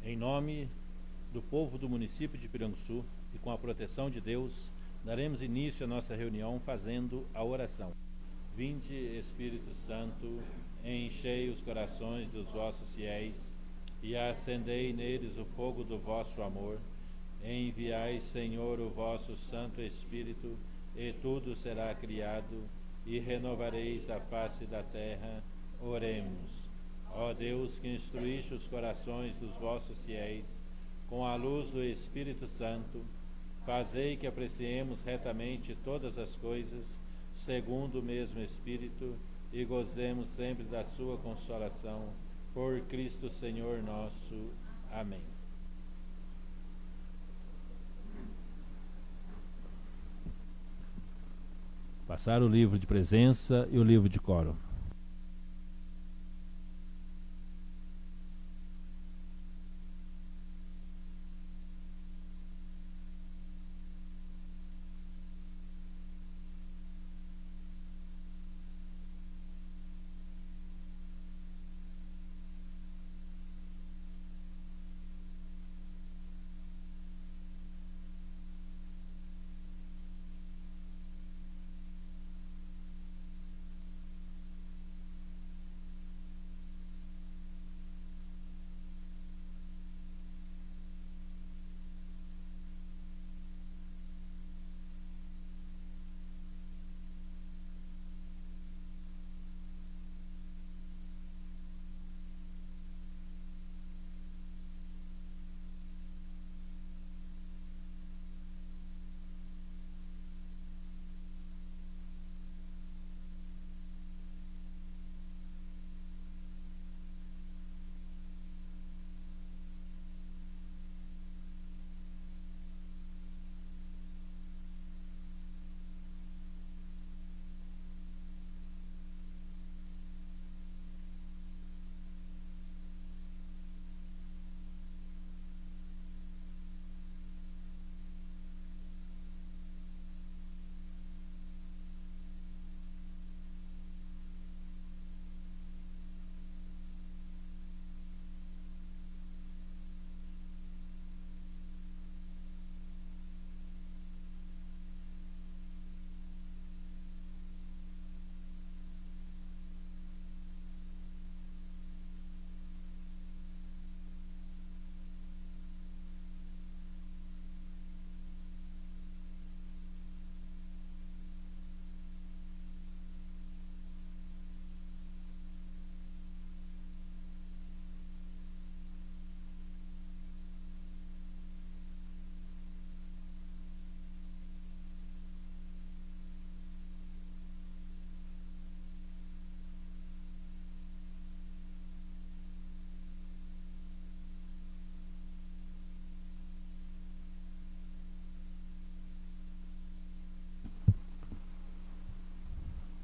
Em nome do povo do município de Piranguçu e com a proteção de Deus, daremos início à nossa reunião fazendo a oração. Vinde, Espírito Santo, enchei os corações dos vossos fiéis e acendei neles o fogo do vosso amor. Enviai, Senhor, o vosso Santo Espírito, e tudo será criado, e renovareis a face da terra. Oremos. Ó Deus, que instruíste os corações dos vossos fiéis com a luz do Espírito Santo, fazei que apreciemos retamente todas as coisas, segundo o mesmo Espírito, e gozemos sempre da sua consolação. Por Cristo Senhor nosso. Amém. Passar o livro de presença e o livro de quórum.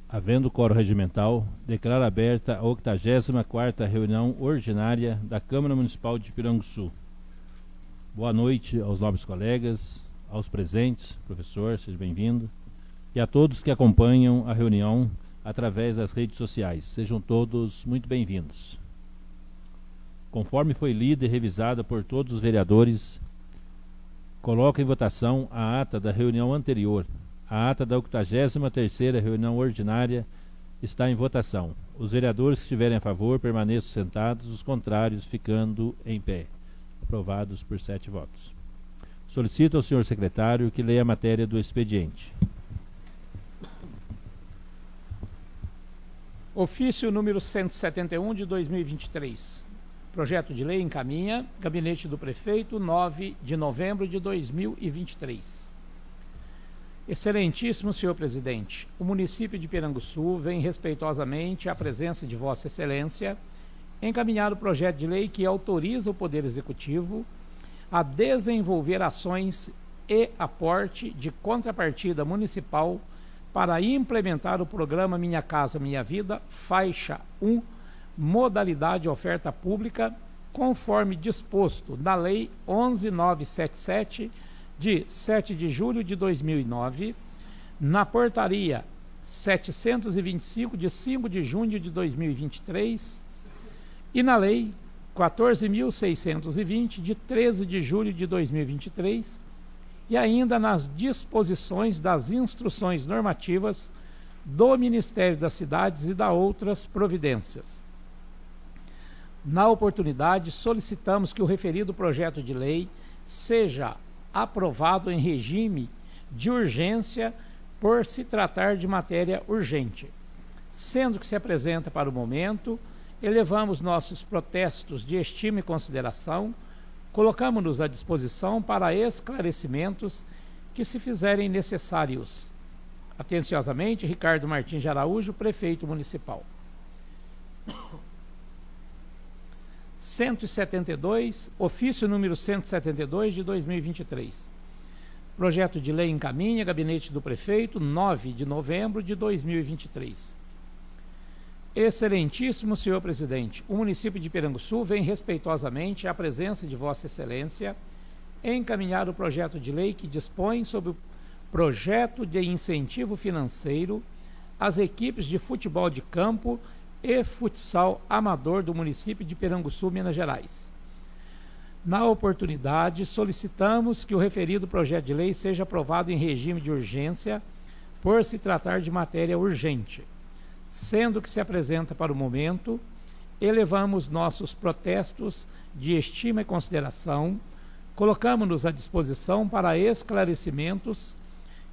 Havendo quórum regimental, declaro aberta a 84ª reunião ordinária da Câmara Municipal de Piranguçu. Boa noite aos nobres colegas, aos presentes, professor, seja bem-vindo, e a todos que acompanham a reunião através das redes sociais. Sejam todos muito bem-vindos. Conforme foi lida e revisada por todos os vereadores, coloco em votação a ata da reunião anterior. A ata da 83ª reunião ordinária está em votação. Os vereadores que estiverem a favor permaneçam sentados, os contrários ficando em pé. Aprovados por 7 votos. Solicito ao senhor secretário que leia a matéria do expediente. Ofício número 171 de 2023. Projeto de lei encaminha Gabinete do Prefeito, 9 de novembro de 2023. Excelentíssimo senhor presidente, o município de Piranguçu vem respeitosamente à presença de Vossa Excelência encaminhar o projeto de lei que autoriza o Poder Executivo a desenvolver ações e aporte de contrapartida municipal para implementar o programa Minha Casa Minha Vida, faixa 1, modalidade oferta pública, conforme disposto na Lei 11.977, de 7 de julho de 2009, na Portaria 725, de 5 de junho de 2023, e na Lei 14.620, de 13 de julho de 2023, e ainda nas disposições das instruções normativas do Ministério das Cidades e da outras providências. Na oportunidade, solicitamos que o referido projeto de lei seja aprovado em regime de urgência por se tratar de matéria urgente. Sendo que se apresenta para o momento, elevamos nossos protestos de estima e consideração, colocamos-nos à disposição para esclarecimentos que se fizerem necessários. Atenciosamente, Ricardo Martins de Araújo, Prefeito Municipal. 172, ofício número 172 de 2023. Projeto de lei encaminha Gabinete do Prefeito, 9 de novembro de 2023. Excelentíssimo senhor presidente, o município de Piranguçu vem respeitosamente à presença de Vossa Excelência encaminhar o projeto de lei que dispõe sobre o projeto de incentivo financeiro às equipes de futebol de campo e futsal amador do município de Piranguçu, Minas Gerais. Na oportunidade, solicitamos que o referido projeto de lei seja aprovado em regime de urgência, por se tratar de matéria urgente. Sendo que se apresenta para o momento, elevamos nossos protestos de estima e consideração, colocamos-nos à disposição para esclarecimentos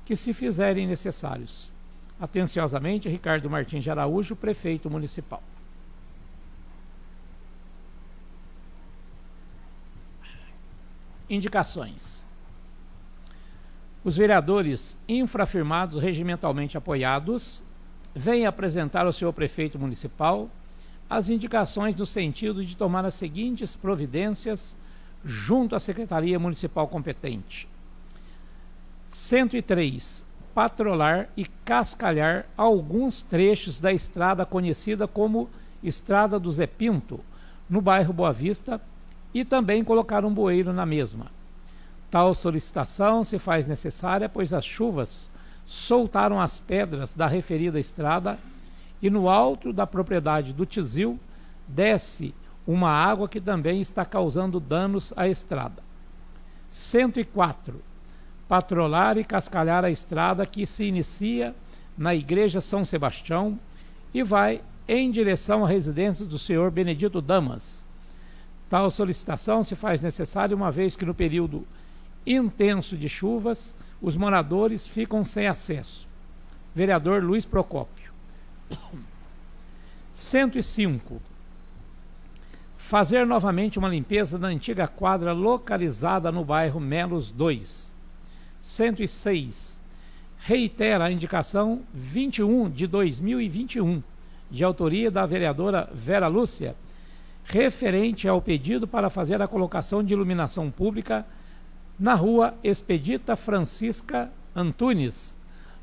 que se fizerem necessários. Atenciosamente, Ricardo Martins de Araújo, Prefeito Municipal. Indicações. Os vereadores infrafirmados regimentalmente apoiados vêm apresentar ao senhor Prefeito Municipal as indicações no sentido de tomar as seguintes providências junto à Secretaria Municipal competente. 103. Patrolar e cascalhar alguns trechos da estrada conhecida como Estrada do Zé Pinto, no bairro Boa Vista, e também colocar um bueiro na mesma. Tal solicitação se faz necessária, pois as chuvas soltaram as pedras da referida estrada e no alto da propriedade do Tizil desce uma água que também está causando danos à estrada. 104. Patrolar e cascalhar a estrada que se inicia na Igreja São Sebastião e vai em direção à residência do senhor Benedito Damas. Tal solicitação se faz necessária uma vez que no período intenso de chuvas os moradores ficam sem acesso. Vereador Luiz Procópio. 105. Fazer novamente uma limpeza da antiga quadra localizada no bairro Melos 2. 106. Reitera a indicação 21 de 2021, de autoria da vereadora Vera Lúcia, referente ao pedido para fazer a colocação de iluminação pública na rua Expedita Francisca Antunes,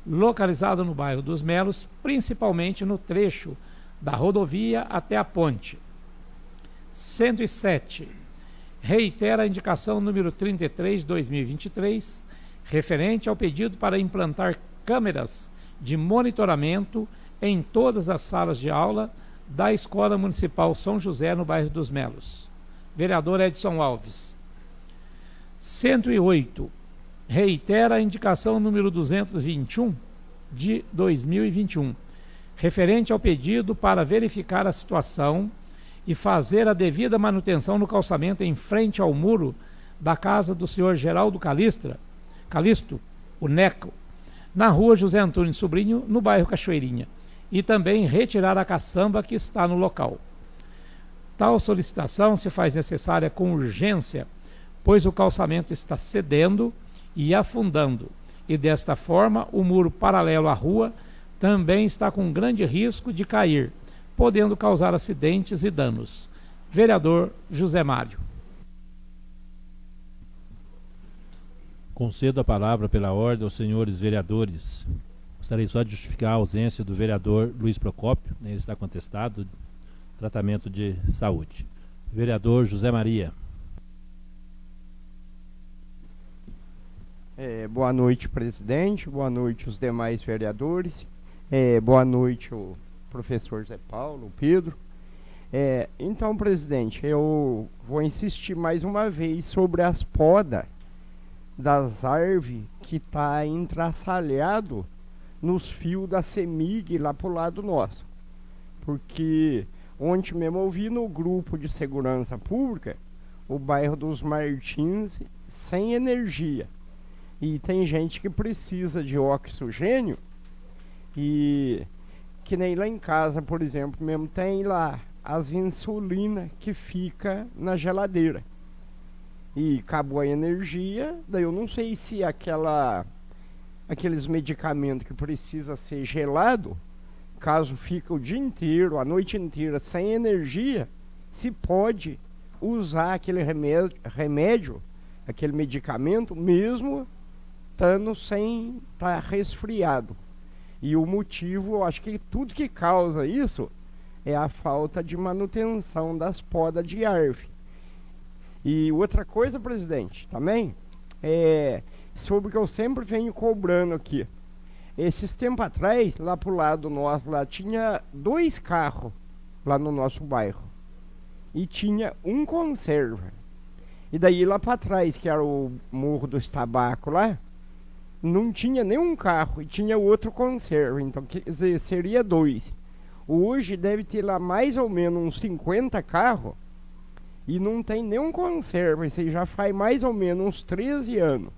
localizada no bairro dos Melos, principalmente no trecho da rodovia até a ponte. 107. Reitera a indicação número 33 de 2023, referente ao pedido para implantar câmeras de monitoramento em todas as salas de aula da Escola Municipal São José, no bairro dos Melos. Vereador Edson Alves. 108. Reitera a indicação número 221 de 2021, referente ao pedido para verificar a situação e fazer a devida manutenção no calçamento em frente ao muro da casa do senhor Geraldo Calisto, o Neco, na rua José Antônio Sobrinho, no bairro Cachoeirinha, e também retirar a caçamba que está no local. Tal solicitação se faz necessária com urgência, pois o calçamento está cedendo e afundando, e desta forma o muro paralelo à rua também está com grande risco de cair, podendo causar acidentes e danos. Vereador José Mário. Concedo a palavra pela ordem aos senhores vereadores. Gostaria só de justificar a ausência do vereador Luiz Procópio, ele está contestado, tratamento de saúde. Vereador José Maria. Boa noite, presidente, boa noite os demais vereadores, boa noite o professor Zé Paulo, o Pedro. Então, presidente, eu vou insistir mais uma vez sobre as podas das árvores que está entraçalhado nos fios da CEMIG lá pro lado nosso. Porque ontem mesmo eu vi no grupo de segurança pública o bairro dos Martins sem energia. E tem gente que precisa de oxigênio e que nem lá em casa, por exemplo, mesmo tem lá as insulinas que fica na geladeira. E acabou a energia, daí eu não sei se aqueles medicamentos que precisa ser gelado, caso fica o dia inteiro, a noite inteira sem energia, se pode usar aquele remédio, aquele medicamento, mesmo estando sem estar resfriado. E o motivo, eu acho que tudo que causa isso é a falta de manutenção das podas de árvore. E outra coisa, presidente, também, sobre o que eu sempre venho cobrando aqui. Esses tempos atrás, lá pro lado nosso, lá tinha 2 carros lá no nosso bairro. E tinha um conserva. E daí lá para trás, que era o Morro dos Tabacos lá, não tinha nenhum carro e tinha outro conserva. Então, quer dizer, seria 2. Hoje deve ter lá mais ou menos uns 50 carros e não tem nenhum conserva. Isso já faz mais ou menos uns 13 anos.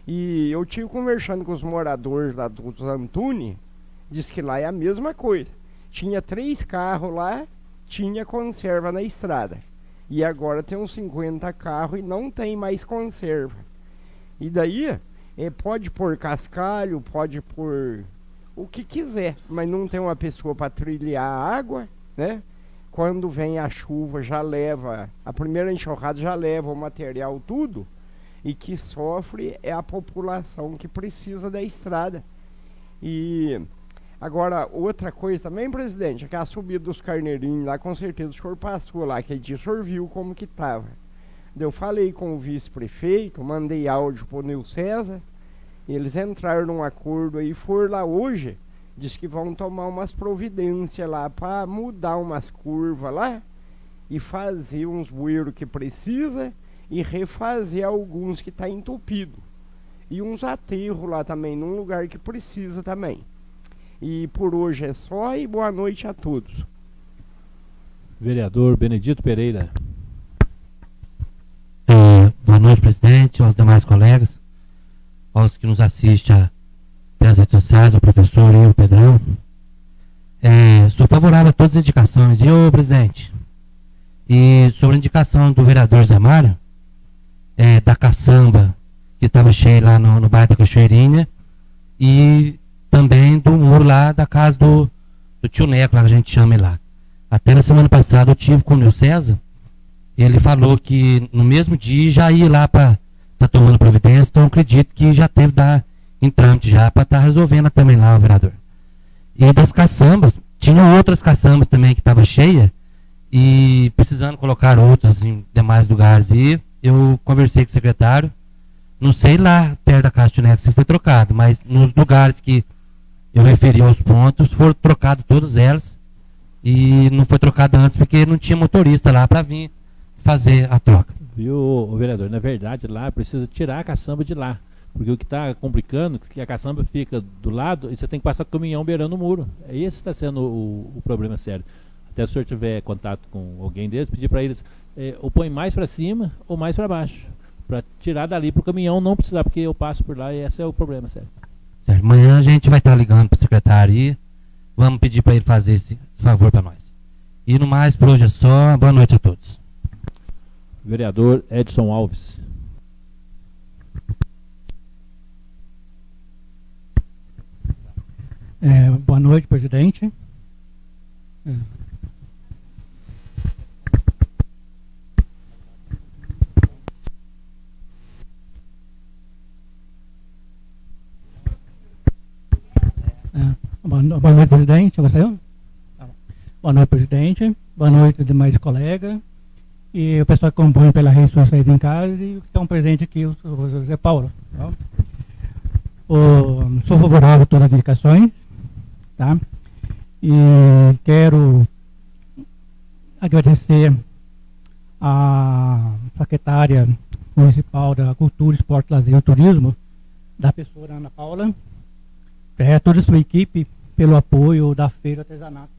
E eu tive conversando com os moradores lá dos Antunes, diz que lá é a mesma coisa. Tinha 3 carros lá, tinha conserva na estrada. E agora tem uns 50 carros e não tem mais conserva. E daí, pode pôr cascalho, pode pôr o que quiser, mas não tem uma pessoa para trilhar a água, né? Quando vem a chuva já leva, a primeira enxurrada já leva o material tudo, e que sofre é a população que precisa da estrada. E agora, outra coisa também, presidente, é que a subida dos carneirinhos lá, com certeza o senhor passou lá, que dia o senhor viu como que estava. Eu falei com o vice-prefeito, mandei áudio pro Nil César, eles entraram num acordo aí, foram lá hoje, diz que vão tomar umas providências lá para mudar umas curvas lá e fazer uns bueiros que precisa e refazer alguns que tá entupido. E uns aterros lá também, num lugar que precisa também. E por hoje é só e boa noite a todos. Vereador Benedito Pereira. Boa noite, presidente, aos demais colegas, aos que nos assistem pelas redes sociais, o professor e o Pedrão. Sou favorável a todas as indicações. E o presidente, e sobre a indicação do vereador Zé Mário, da caçamba que estava cheia lá no bairro da Cachoeirinha, e também do muro lá da casa do tio Neco, lá que a gente chama ele lá. Até na semana passada eu tive com o Nil César, ele falou que no mesmo dia já ia lá para estar tomando providência, então eu acredito que já teve em trâmite já para estar resolvendo também lá o vereador. E das caçambas, tinham outras caçambas também que estavam cheias e precisando colocar outras em demais lugares. E eu conversei com o secretário, não sei lá perto da Casa de Neco se foi trocado, mas nos lugares que eu referi aos pontos, foram trocadas todas elas e não foi trocado antes porque não tinha motorista lá para vir fazer a troca. Viu, vereador? Na verdade, lá precisa tirar a caçamba de lá. Porque o que está complicando é que a caçamba fica do lado e você tem que passar com o caminhão beirando o muro. Esse está sendo o problema sério. Até se o senhor tiver contato com alguém deles, pedir para eles ou põe mais para cima ou mais para baixo. Para tirar dali para o caminhão não precisar, porque eu passo por lá e esse é o problema sério. Certo. Amanhã a gente vai estar ligando para o secretário e vamos pedir para ele fazer esse favor para nós. E no mais, por hoje é só. Boa noite a todos. Vereador Edson Alves. Boa noite, presidente. Boa noite, presidente. Boa noite, presidente. Boa noite, demais colegas. E o pessoal que acompanha pela rede sociais em casa e que estão presentes aqui, o José Paulo. Tá? Sou favorável a todas as indicações, tá? E quero agradecer a secretária municipal da Cultura, Esporte, Lazer e Turismo, da professora Ana Paula, toda a sua equipe, pelo apoio da Feira Artesanato,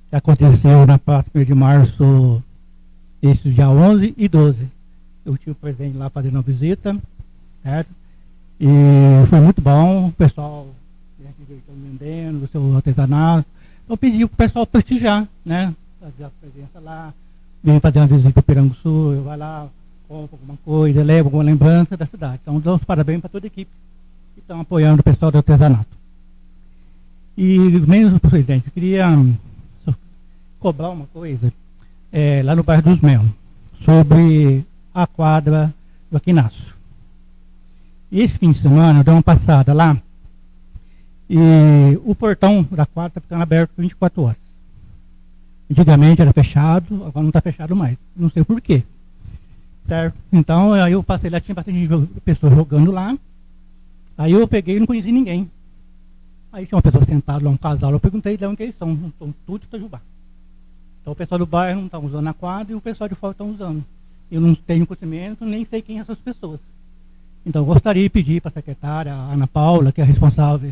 que aconteceu na 1º de março, esse dia 11 e 12. Eu tive o presidente lá fazendo uma visita, certo? E foi muito bom, o pessoal vendendo o seu artesanato. Eu pedi para o pessoal prestigiar, né? Fazer a presença lá, vem fazer uma visita para o Piranguçu, vai lá, compra alguma coisa, leva alguma lembrança da cidade. Então, dou os parabéns para toda a equipe que estão apoiando o pessoal do artesanato. E, mesmo, presidente, eu queria cobrar uma coisa lá no bairro dos Melos, sobre a quadra do Aquinácio. Esse fim de semana, eu dei uma passada lá, e o portão da quadra está ficando aberto 24 horas. Antigamente era fechado, agora não está fechado mais. Não sei por quê. Certo? Então, aí eu passei lá, tinha bastante pessoas jogando lá. Aí eu peguei e não conheci ninguém. Aí tinha uma pessoa sentada lá, um casal, eu perguntei de onde eles são. Estão tudo para Itajubá. Então o pessoal do bairro não está usando a quadra e o pessoal de fora está usando. Eu não tenho conhecimento, nem sei quem são essas pessoas. Então eu gostaria de pedir para a secretária, a Ana Paula, que é a responsável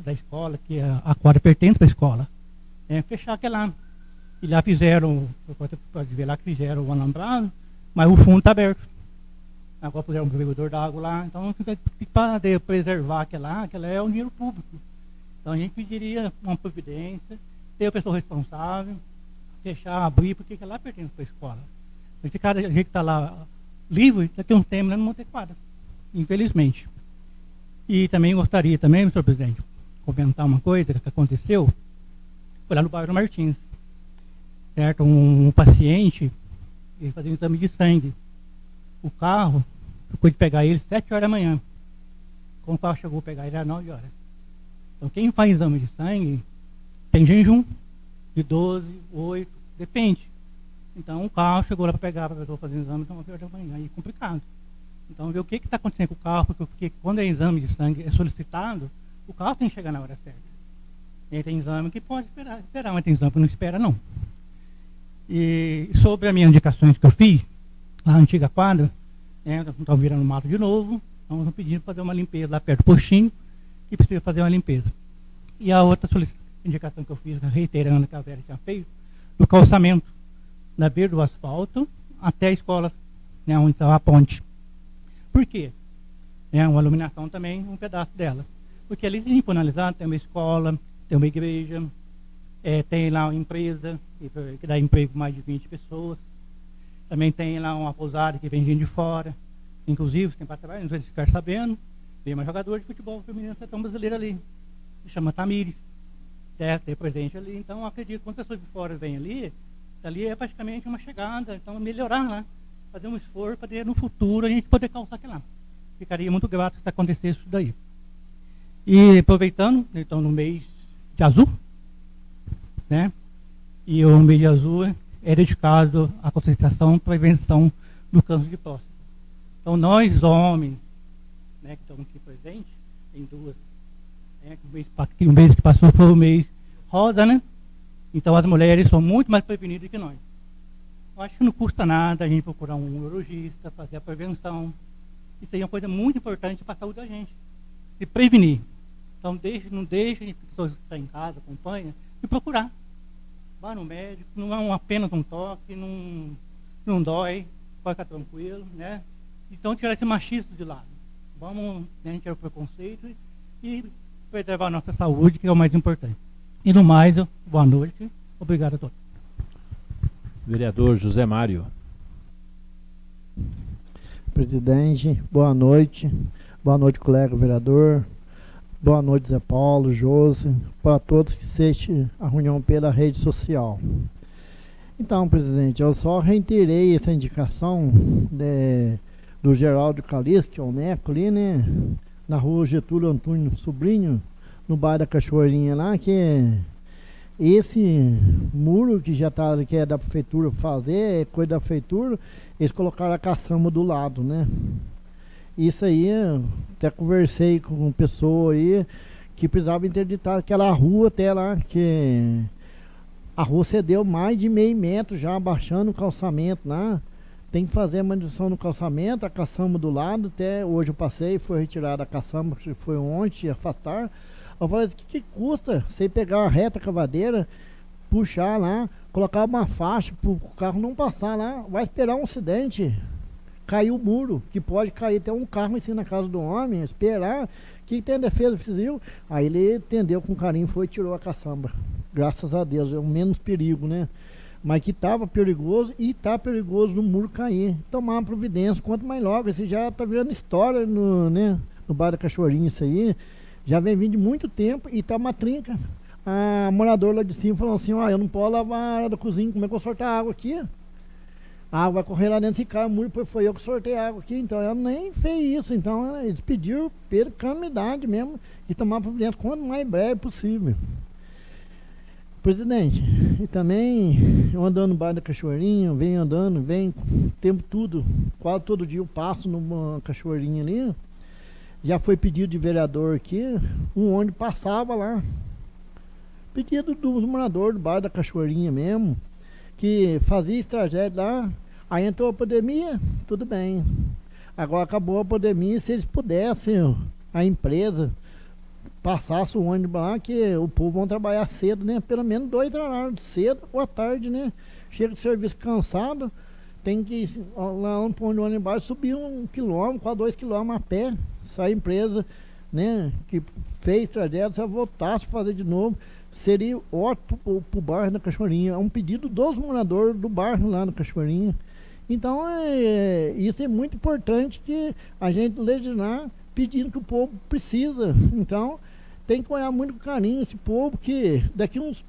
da escola, que a quadra pertence para a escola, fechar aquela. E lá fizeram, você pode ver lá que fizeram o alambrado, mas o fundo está aberto. Agora puseram um bebedor d'água lá, então para preservar aquela é um dinheiro público. Então a gente pediria uma providência, ter a pessoa responsável, fechar, abrir, porque lá pertence para a escola. Se cada gente que está lá livre, daqui a um tempo não vão ter quadra, infelizmente. E também gostaria, também, senhor presidente, comentar uma coisa que aconteceu, foi lá no bairro Martins. Certo? Um paciente, ele fazia um exame de sangue. O carro, ficou de pegar ele 7 horas da manhã. Quando o carro chegou a pegar ele, era 9 horas. Então, quem faz exame de sangue, tem jejum de 12, 8, depende. Então, o carro chegou lá para pegar, para a pessoa fazer o exame, então 9 horas da manhã, aí é complicado. Então, ver o que está acontecendo com o carro, porque quando é exame de sangue é solicitado, o carro tem que chegar na hora certa. E aí tem exame que pode esperar, mas tem exame que não espera, não. E sobre as minhas indicações que eu fiz, a antiga quadra, estão virando mato de novo, então estão pedindo para fazer uma limpeza lá perto do postinho, que precisa fazer uma limpeza. E a outra indicação que eu fiz, reiterando que a Vera tinha feito, do calçamento, da beira do asfalto até a escola, onde está a ponte. Por quê? Uma iluminação também, um pedaço dela. Porque ali, se a gente for analisar, tem uma escola, tem uma igreja, tem lá uma empresa que dá emprego para mais de 20 pessoas. Também tem lá uma pousada que vem gente de fora. Inclusive, tem para trabalhar, não sei se ficar sabendo, tem uma jogadora de futebol feminino da seleção brasileira ali, se chama Tamires. Tem presente ali. Então, eu acredito que quando pessoas de fora vêm ali é praticamente uma chegada. Então, melhorar lá, fazer um esforço para no futuro a gente poder calçar aquilo lá. Ficaria muito grato se acontecesse isso daí. E aproveitando, então, no mês de azul, e o mês de azul é dedicado à conscientização e prevenção do câncer de próstata. Então, nós, homens, que estamos aqui presentes, tem duas, o mês que passou foi o mês rosa, Então, as mulheres são muito mais prevenidas que nós. Eu acho que não custa nada a gente procurar um urologista, fazer a prevenção. Isso aí é uma coisa muito importante para a saúde da gente, se prevenir. Então, não deixe a pessoa que está em casa, acompanha, de procurar. Vá no médico, não é apenas um toque, não dói, pode ficar tranquilo, Então, tirar esse machismo de lado. Vamos tirar o preconceito e preservar a nossa saúde, que é o mais importante. E no mais, boa noite, obrigado a todos. Vereador José Mário. Presidente, boa noite, colega vereador, boa noite, Zé Paulo, Josi, para todos que assistem a reunião pela rede social. Então, presidente, eu só reiterei essa indicação do Geraldo Calixto, que é o Neco ali, na rua Getúlio Antônio Sobrinho, no bairro da Cachoeirinha lá, que esse muro que já tá, que é da prefeitura fazer, é coisa da prefeitura, eles colocaram a caçamba do lado, Isso aí, até conversei com uma pessoa aí que precisava interditar aquela rua até lá, que A rua cedeu mais de meio metro já, abaixando o calçamento lá. Tem que fazer a manutenção no calçamento, a caçamba do lado. Até hoje eu passei, foi retirada a caçamba, que foi ontem, afastar. Eu falei, o que custa você pegar a reta cavadeira, puxar lá, colocar uma faixa para o carro não passar lá? Vai esperar um acidente, cair o muro, que pode cair até um carro em cima na casa do homem, esperar. Que tem defesa civil? Aí ele entendeu com carinho, foi e tirou a caçamba. Graças a Deus, é o menos perigo, né? Mas que estava perigoso e está perigoso no muro cair. Tomar uma providência, quanto mais logo. Esse já está virando história no bairro da Cachoeirinha, isso aí. Já vem vindo de muito tempo e está uma trinca. A moradora lá de cima falou assim, eu não posso lavar a área da cozinha, como é que eu sorteio a água aqui? A água vai correr lá dentro, se cai o muro, depois foi eu que sorteei a água aqui, então ela nem fez isso, então eles pediram pela calamidade mesmo, e tomar providência quanto mais breve possível. Presidente, e também eu andando no bairro da Cachoeirinha, venho o tempo tudo, quase todo dia eu passo numa Cachoeirinha ali, já foi pedido de vereador aqui, um ônibus passava lá, pedido dos moradores do bairro da Cachoeirinha mesmo, que fazia esse trajeto lá, aí entrou a pandemia, tudo bem. Agora acabou a pandemia, se eles pudessem, a empresa, passasse o ônibus lá, que o povo vão trabalhar cedo, né? Pelo menos 2 horários, cedo ou à tarde, né? Chega de serviço cansado, tem que lá onde o ônibus embaixo subir 1 quilômetro, quase 2 quilômetros a pé, sai a empresa, né? Que fez trajeto, se voltasse a fazer de novo, seria ótimo para o bairro da Cachoeirinha. É um pedido dos moradores do bairro lá da Cachoeirinha. Então, isso é muito importante que a gente legislar pedindo que o povo precisa. Então, tem que olhar muito com carinho esse povo, que daqui uns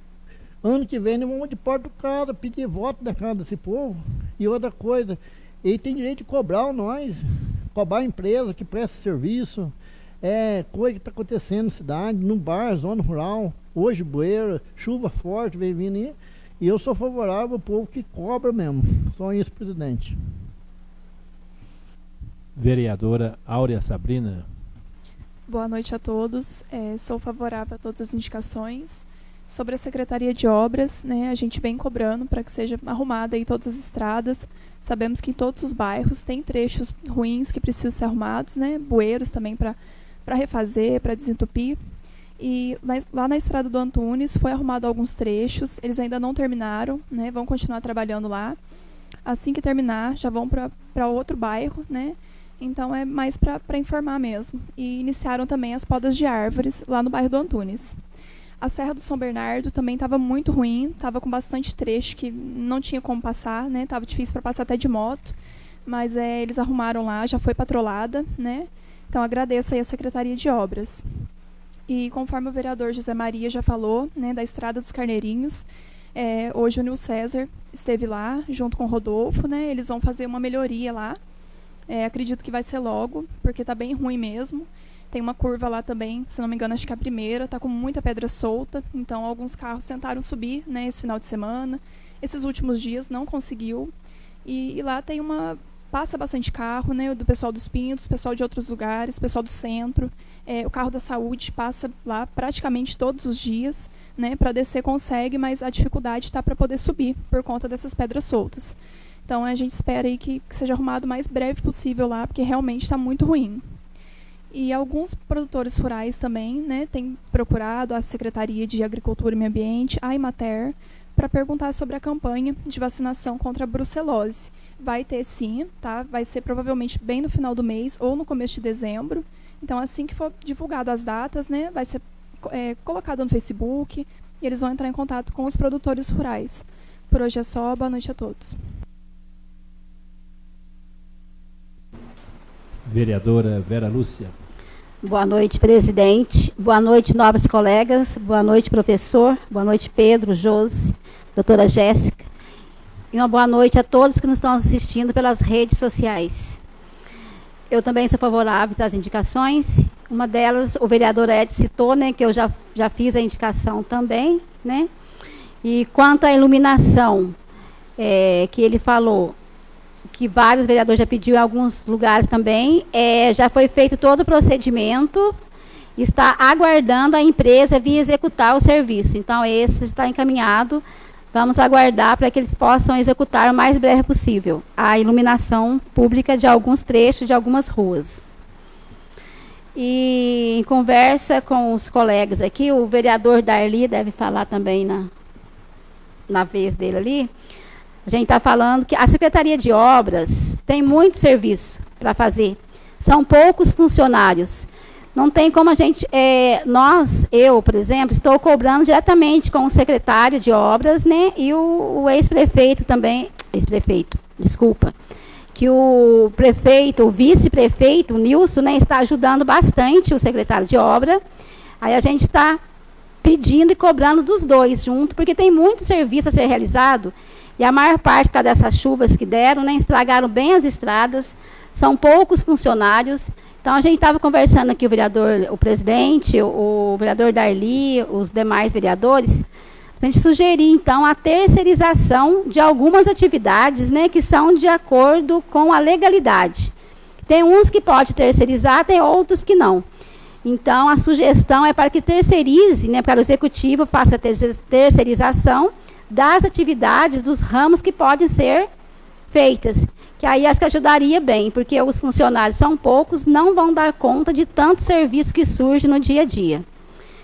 anos que vem, nós vamos de porta de casa, pedir voto da casa desse povo. E outra coisa, ele tem direito de cobrar nós, cobrar a empresa que presta serviço. Coisa que está acontecendo na cidade, no bar, zona rural, hoje bueira, chuva forte vem vindo aí, e eu sou favorável ao povo que cobra mesmo. Só isso, presidente. Vereadora Áurea Sabrina. Boa noite a todos. Sou favorável a todas as indicações. Sobre a Secretaria de Obras, né, a gente vem cobrando para que seja arrumada aí todas as estradas. Sabemos que em todos os bairros tem trechos ruins que precisam ser arrumados, né, bueiros também para refazer, para desentupir. E lá na estrada do Antunes foi arrumado alguns trechos, eles ainda não terminaram, né, vão continuar trabalhando lá. Assim que terminar, já vão para outro bairro, né, então é mais para informar mesmo. E iniciaram também as podas de árvores lá no bairro do Antunes. A Serra do São Bernardo também estava muito ruim, estava com bastante trecho que não tinha como passar, né, estava difícil para passar até de moto, mas eles arrumaram lá, já foi patrolada, né. Então, agradeço aí a Secretaria de Obras. E conforme o vereador José Maria já falou, né, da Estrada dos Carneirinhos, hoje o Nil César esteve lá, junto com o Rodolfo, né, eles vão fazer uma melhoria lá. Acredito que vai ser logo, porque está bem ruim mesmo. Tem uma curva lá também, se não me engano, acho que é a primeira, está com muita pedra solta, então alguns carros tentaram subir, né, esse final de semana. Esses últimos dias não conseguiu. E lá tem passa bastante carro, né, do pessoal dos Pintos, pessoal de outros lugares, pessoal do centro. O carro da saúde passa lá praticamente todos os dias, né, para descer consegue, mas a dificuldade está para poder subir por conta dessas pedras soltas. Então a gente espera aí que seja arrumado o mais breve possível lá, porque realmente está muito ruim. E alguns produtores rurais também, né, têm procurado a Secretaria de Agricultura e Meio Ambiente, a Emater, para perguntar sobre a campanha de vacinação contra a brucelose. Vai ter sim, tá? Vai ser provavelmente bem no final do mês ou no começo de dezembro. Então, assim que for divulgado as datas, né, vai ser colocado no Facebook e eles vão entrar em contato com os produtores rurais. Por hoje é só, boa noite a todos. Vereadora Vera Lúcia. Boa noite, presidente. Boa noite, nobres colegas. Boa noite, professor. Boa noite, Pedro, Josi, doutora Jéssica. E uma boa noite a todos que nos estão assistindo pelas redes sociais. Eu também sou favorável às indicações. Uma delas, o vereador Ed citou, né, que eu já fiz a indicação também, né? E quanto à iluminação, que ele falou, que vários vereadores já pediu em alguns lugares também, já foi feito todo o procedimento, está aguardando a empresa vir executar o serviço. Então, esse está encaminhado Vamos aguardar para que eles possam executar o mais breve possível a iluminação pública de alguns trechos de algumas ruas. E em conversa com os colegas aqui, o vereador Darli deve falar também na vez dele ali. A gente está falando que a Secretaria de Obras tem muito serviço para fazer. São poucos funcionários. Não tem como a gente... eu, por exemplo, estou cobrando diretamente com o secretário de obras, né, e o ex-prefeito também... Ex-prefeito, desculpa. Que o prefeito, o vice-prefeito, o Nilson, né, está ajudando bastante o secretário de obra. Aí a gente está pedindo e cobrando dos dois junto, porque tem muito serviço a ser realizado. E a maior parte, por causa dessas chuvas que deram, né, estragaram bem as estradas. São poucos funcionários. Então, a gente estava conversando aqui, o presidente, o vereador Darli, os demais vereadores, a gente sugerir, então, a terceirização de algumas atividades, né, que são de acordo com a legalidade. Tem uns que pode terceirizar, tem outros que não. Então, a sugestão é para que terceirize, né, para o executivo faça a terceirização das atividades, dos ramos que podem ser feitas. Que aí acho que ajudaria bem, porque os funcionários são poucos, não vão dar conta de tanto serviço que surge no dia a dia.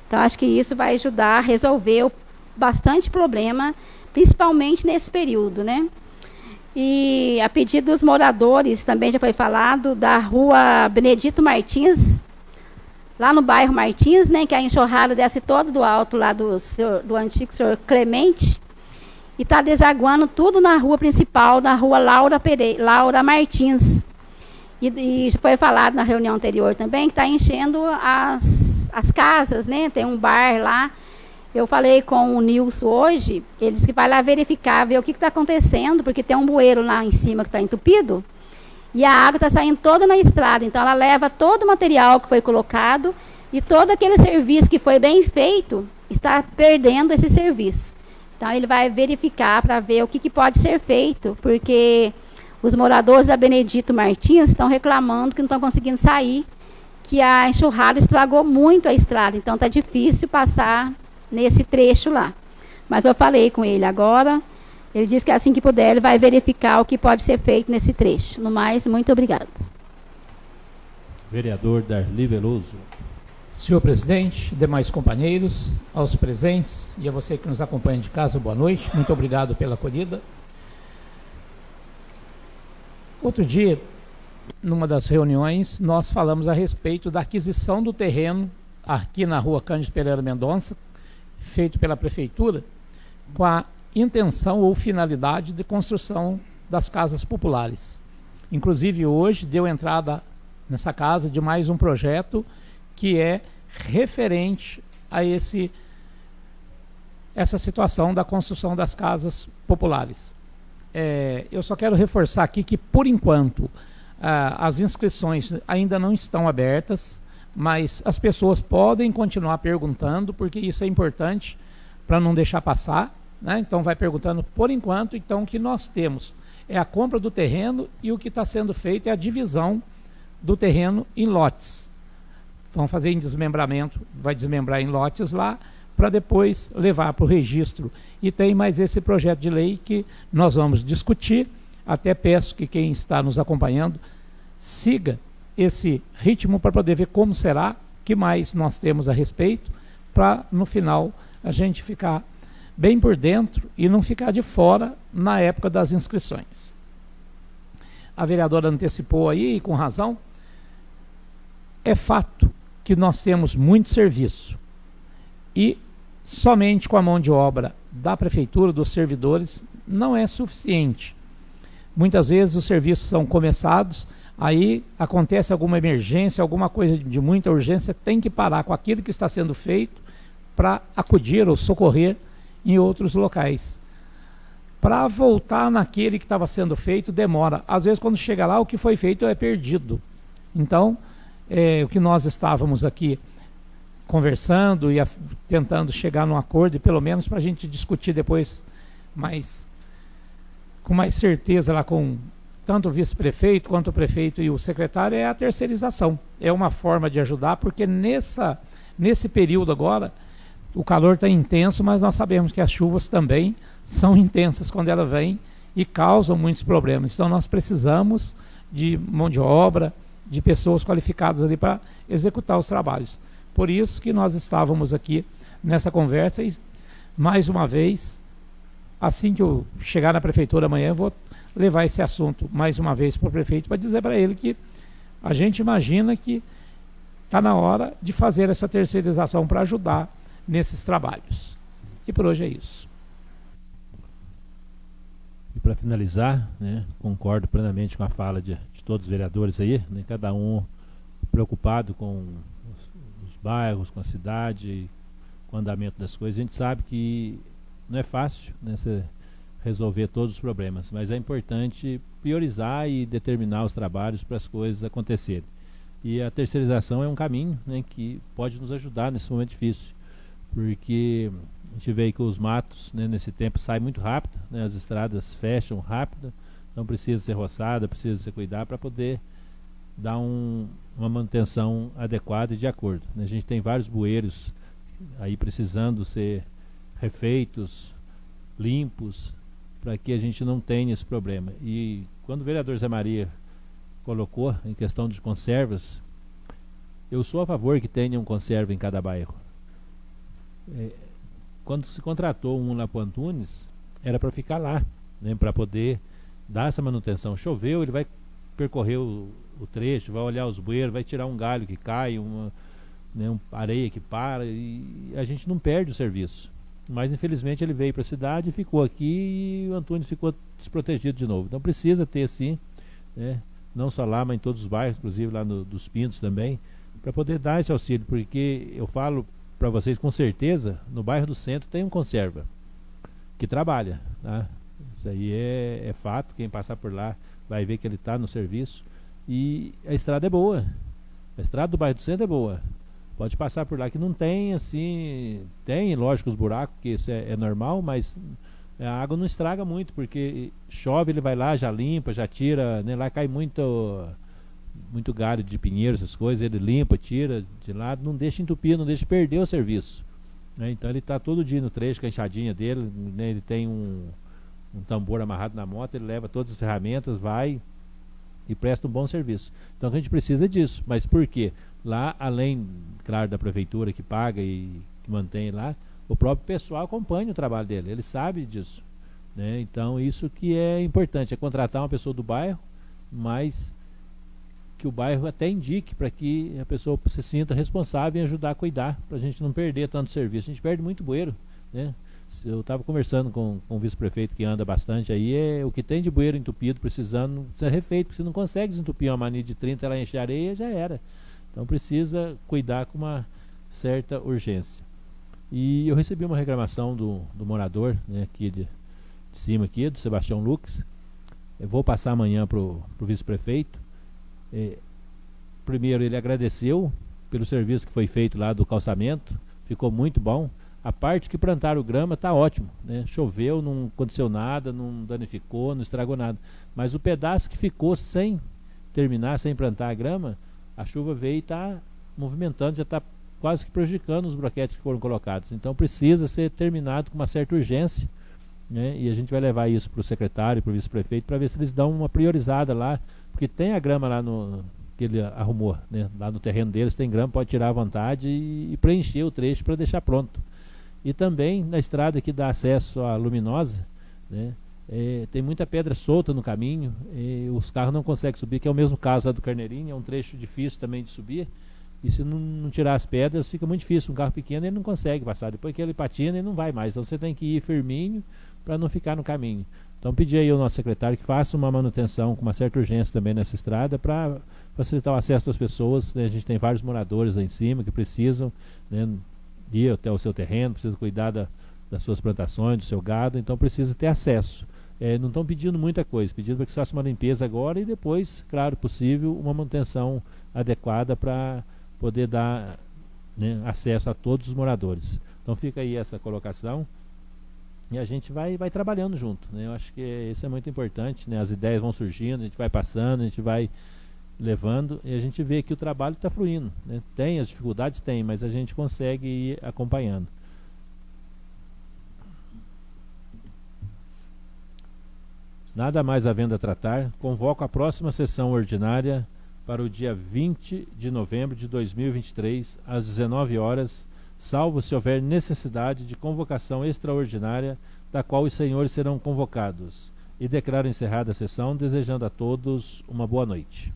Então, acho que isso vai ajudar a resolver bastante problema, principalmente nesse período, né? E a pedido dos moradores, também já foi falado, da rua Benedito Martins, lá no bairro Martins, né, que a enxurrada desce todo do alto lá do antigo senhor Clemente, e está desaguando tudo na rua principal, na rua Laura Martins. E foi falado na reunião anterior também, que está enchendo as casas, né? Tem um bar lá. Eu falei com o Nilson hoje, ele disse que vai lá verificar, ver o que está acontecendo, porque tem um bueiro lá em cima que está entupido, e a água está saindo toda na estrada. Então, ela leva todo o material que foi colocado, e todo aquele serviço que foi bem feito, está perdendo esse serviço. Então, ele vai verificar para ver o que pode ser feito, porque os moradores da Benedito Martins estão reclamando que não estão conseguindo sair, que a enxurrada estragou muito a estrada. Então, está difícil passar nesse trecho lá. Mas eu falei com ele agora, ele disse que assim que puder, ele vai verificar o que pode ser feito nesse trecho. No mais, muito obrigado. Vereador Darli Veloso. Senhor presidente, demais companheiros, aos presentes e a você que nos acompanha de casa, boa noite. Muito obrigado pela acolhida. Outro dia, numa das reuniões, nós falamos a respeito da aquisição do terreno aqui na rua Cândido Pereira Mendonça, feito pela prefeitura, com a intenção ou finalidade de construção das casas populares. Inclusive, hoje deu entrada nessa casa de mais um projeto que é referente a essa situação da construção das casas populares. Eu só quero reforçar aqui que, por enquanto, as inscrições ainda não estão abertas, mas as pessoas podem continuar perguntando, porque isso é importante para não deixar passar, né? Então, vai perguntando por enquanto. Então, o que nós temos é a compra do terreno, e o que está sendo feito é a divisão do terreno em lotes. Vão fazer em desmembramento, vai desmembrar em lotes lá, para depois levar para o registro. E tem mais esse projeto de lei que nós vamos discutir. Até peço que quem está nos acompanhando siga esse ritmo para poder ver como será, o que mais nós temos a respeito, para no final a gente ficar bem por dentro e não ficar de fora na época das inscrições. A vereadora antecipou aí, e com razão, é fato que nós temos muito serviço, e somente com a mão de obra da prefeitura, dos servidores, não é suficiente. Muitas vezes os serviços são começados, aí acontece alguma emergência, alguma coisa de muita urgência, tem que parar com aquilo que está sendo feito para acudir ou socorrer em outros locais. Para voltar naquele que estava sendo feito, demora. Às vezes, quando chega lá, o que foi feito é perdido. Então, o que nós estávamos aqui conversando e tentando chegar num acordo, e pelo menos para a gente discutir depois com mais certeza lá com tanto o vice-prefeito quanto o prefeito e o secretário, é a terceirização. É uma forma de ajudar, porque nesse período agora o calor está intenso, mas nós sabemos que as chuvas também são intensas quando ela vem e causam muitos problemas. Então nós precisamos de mão de obra, de pessoas qualificadas ali para executar os trabalhos. Por isso que nós estávamos aqui nessa conversa e, mais uma vez, assim que eu chegar na prefeitura amanhã, eu vou levar esse assunto mais uma vez para o prefeito para dizer para ele que a gente imagina que está na hora de fazer essa terceirização para ajudar nesses trabalhos. E por hoje é isso. E para finalizar, né, concordo plenamente com a fala de todos os vereadores aí, né, cada um preocupado com os bairros, com a cidade, com o andamento das coisas. A gente sabe que não é fácil, né, resolver todos os problemas, mas é importante priorizar e determinar os trabalhos para as coisas acontecerem. E a terceirização é um caminho, né, que pode nos ajudar nesse momento difícil, porque a gente vê que os matos, né, nesse tempo saem muito rápido, né, as estradas fecham rápido, então precisa ser roçada, precisa ser cuidada para poder dar uma manutenção adequada e de acordo, né. A gente tem vários bueiros aí precisando ser refeitos, limpos, para que a gente não tenha esse problema. E quando o vereador Zé Maria colocou em questão de conservas, eu sou a favor que tenha um conserva em cada bairro. Quando se contratou um lá para o Antunes, era para ficar lá, né, para poder dar essa manutenção. Choveu, ele vai percorrer o trecho, vai olhar os bueiros, vai tirar um galho que cai, uma areia que para, e a gente não perde o serviço. Mas infelizmente ele veio para a cidade, ficou aqui e o Antunes ficou desprotegido de novo. Então precisa ter sim, né, não só lá, mas em todos os bairros, inclusive lá dos Pintos também, para poder dar esse auxílio, porque eu falo para vocês com certeza, no bairro do centro tem um conserva que trabalha, tá? Isso aí é fato, quem passar por lá vai ver que ele está no serviço e a estrada é boa, a estrada do bairro do centro é boa. Pode passar por lá que não tem assim, tem lógico os buracos, que isso é normal, mas a água não estraga muito, porque chove, ele vai lá, já limpa, já tira, né, lá cai muito galho de pinheiro, essas coisas, ele limpa, tira de lado, não deixa entupir, não deixa perder o serviço, né. Então ele está todo dia no trecho com a enxadinha dele, né, ele tem um tambor amarrado na moto, ele leva todas as ferramentas, vai e presta um bom serviço. Então a gente precisa disso, mas por quê? Lá, além, claro, da prefeitura que paga e que mantém lá, o próprio pessoal acompanha o trabalho dele, ele sabe disso, né? Então isso que é importante, é contratar uma pessoa do bairro, mas que o bairro até indique para que a pessoa se sinta responsável em ajudar a cuidar, para a gente não perder tanto serviço. A gente perde muito bueiro, né? Eu estava conversando com o vice-prefeito que anda bastante aí, o que tem de bueiro entupido precisando ser refeito, porque você não consegue desentupir uma mania de 30, ela enche areia, já era. Então precisa cuidar com uma certa urgência. E eu recebi uma reclamação do morador, né, aqui de cima, aqui, do Sebastião Lucas. Eu vou passar amanhã para o vice-prefeito. Primeiro, ele agradeceu pelo serviço que foi feito lá do calçamento, ficou muito bom. A parte que plantaram grama está ótimo, né? Choveu, não aconteceu nada, não danificou, não estragou nada. Mas o pedaço que ficou sem terminar, sem plantar a grama, a chuva veio e está movimentando, já está quase que prejudicando os broquetes que foram colocados. Então precisa ser terminado com uma certa urgência, né? E a gente vai levar isso para o secretário e para o vice-prefeito para ver se eles dão uma priorizada lá, porque tem a grama lá que ele arrumou, né? Lá no terreno deles tem grama, pode tirar à vontade e preencher o trecho para deixar pronto. E também na estrada que dá acesso à Luminosa, né? Tem muita pedra solta no caminho, os carros não conseguem subir, que é o mesmo caso lá do Carneirinho, é um trecho difícil também de subir, e se não tirar as pedras fica muito difícil, um carro pequeno ele não consegue passar, depois que ele patina ele não vai mais, então você tem que ir firminho para não ficar no caminho. Então pedi aí ao nosso secretário que faça uma manutenção com uma certa urgência também nessa estrada para facilitar o acesso das pessoas, né? A gente tem vários moradores lá em cima que precisam, né, ir até o seu terreno, precisam cuidar das suas plantações, do seu gado, então precisa ter acesso. Não estão pedindo muita coisa, pedindo para que se faça uma limpeza agora e depois, claro, possível, uma manutenção adequada para poder dar, né, acesso a todos os moradores. Então fica aí essa colocação e a gente vai trabalhando junto, né? Eu acho que isso é muito importante, né? As ideias vão surgindo, a gente vai passando, a gente vai levando e a gente vê que o trabalho está fluindo, né? Tem as dificuldades, tem, mas a gente consegue ir acompanhando. Nada mais havendo a tratar, convoco a próxima sessão ordinária para o dia 20 de novembro de 2023, às 19 horas, salvo se houver necessidade de convocação extraordinária, da qual os senhores serão convocados. E declaro encerrada a sessão, desejando a todos uma boa noite.